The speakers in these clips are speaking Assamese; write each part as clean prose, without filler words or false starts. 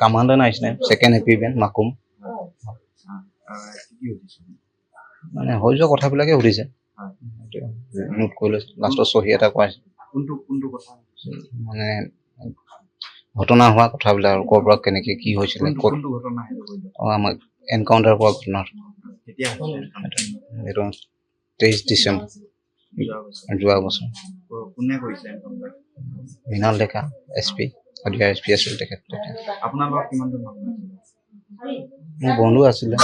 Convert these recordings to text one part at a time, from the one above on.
কামাণ্ডাৰ নাইছিলে ছেকেণ্ড হেপী ইভেণ্ট মাকুম মানে হৈ যোৱা কথাবিলাকে সুধিছে নোট কৰি লৈছে লাষ্টত চহী এটা কৰাইছে মানে ঘটনা হোৱা কথাবিলাক আৰু ক'ৰ পৰা কেনেকে কি হৈছিলে আমাক এনকাউণ্টাৰ কৰা ঘটনা এইটো 23 ডিচেম্বৰ যোৱা বছৰ মৃণাল ডেকা SP শদিয়া SP আছিল তেখেত মোৰ বন্ধু আছিলে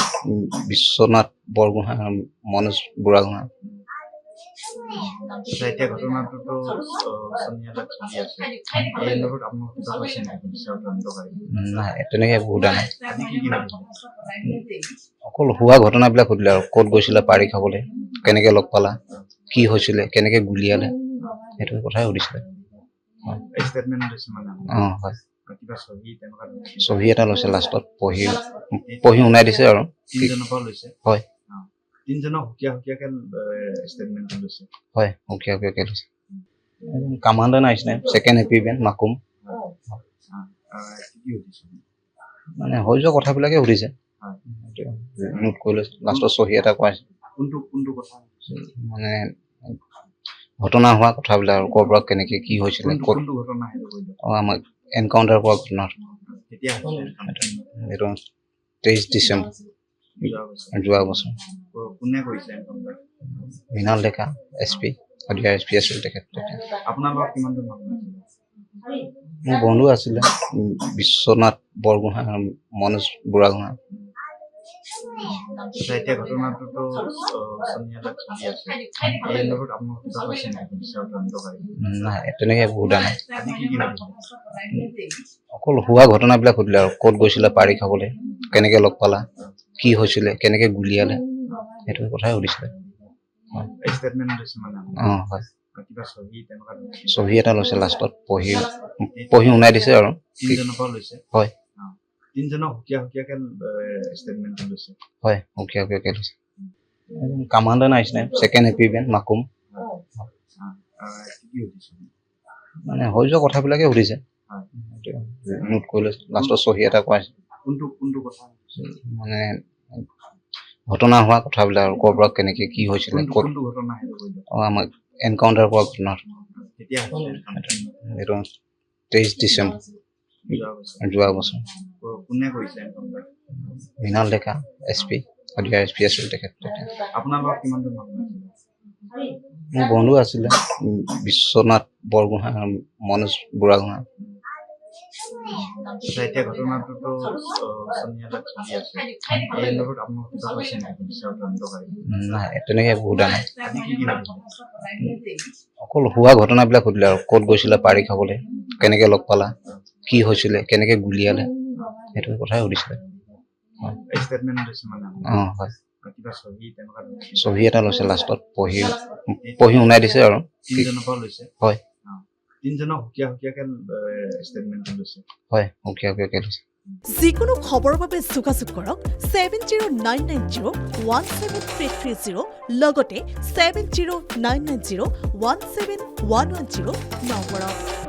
বিশ্বনাথ বৰগোহাঁই আৰু মনোজ বুঢ়াগোহাঁই নাই তেনেকে একো সোধা নাই অকল হোৱা ঘটনাবিলাক সুধিলে আৰু ক'ত গৈছিলে পাৰি খাবলৈ কেনেকে লগ পালা কি হৈছিলে কেনেকে গুলিয়ালে সেইটো কথাই সুধিছিলে হয় চহী এটা লৈছে লাষ্টত পঢ়ি শুনাই দিছে আৰু হয় হয় সুকীয়াকৈ লৈছে কামাণ্ডাৰ নাইছিলে ছেকেণ্ড হেপী ইভেণ্ট মাকুম মানে হৈ যোৱা কথাবিলাকে সুধিছে নোট কৰি লৈছে লাষ্টত চহী এটা কৰাইছে মানে ঘটনা হোৱা কথাবিলাক আৰু ক'ৰ পৰা কেনেকে কি হৈছিলে আমাক এনকাউণ্টাৰ কৰা ঘটনা এইটো 23 ডিচেম্বৰ যোৱা বছৰ মৃণাল ডেকা SP শদিয়া SP আছিল তেখেত মোৰ বন্ধু আছিলে বিশ্বনাথ বৰগোহাঁই আৰু মনোজ বুঢ়াগোহাঁই নাই তেনেকে একো সোধা নাই অকল হোৱা ঘটনাবিলাক সুধিলে আৰু ক'ত গৈছিলে পাৰি খাবলৈ কেনেকে লগ পালা কি হৈছিলে কেনেকে গুলিয়ালে সেইটো কথাই সুধিছিলে হয় চহী এটা লৈছে লাষ্টত পঢ়ি শুনাই দিছে আৰু হয় হয় সুকীয়াকৈ লৈছে কামাণ্ডাৰ নাইছিলে ছেকেণ্ড হেপী ইভেণ্ট মাকুম মানে হৈ যোৱা কথাবিলাকে সুধিছে নোট কৰি লৈছে লাষ্টত চহী এটা কৰাইছে মানে ঘটনা হোৱা কথাবিলাক আৰু ক'ৰ পৰা কেনেকে কি হৈছিলে আমাক এনকাউণ্টাৰ কৰা ঘটনা এইটো 23 ডিচেম্বৰ যোৱা বছৰ মৃণাল ডেকা SP শদিয়া SP আছিল তেখেত মোৰ বন্ধু আছিলে বিশ্বনাথ বৰগোহাঁই আৰু মনোজ বুঢ়াগোহাঁই নাই তেনেকে একো সোধা নাই অকল হোৱা ঘটনাবিলাক সুধিলে আৰু ক'ত গৈছিলে পাৰি খাবলৈ কেনেকে লগ পালা কি হৈছিলে কেনেকে গুলিয়ালে সেইটো কথাই সুধিছিলে হয় চহী এটা লৈছে লাষ্টত পঢ়ি শুনাই দিছে আৰু হয় হয় সুকীয়াকৈ লৈছে যিকোনো খবৰৰ বাবে যোগাযোগ কৰক 7099017330 লগতে 7099017110 নম্বৰত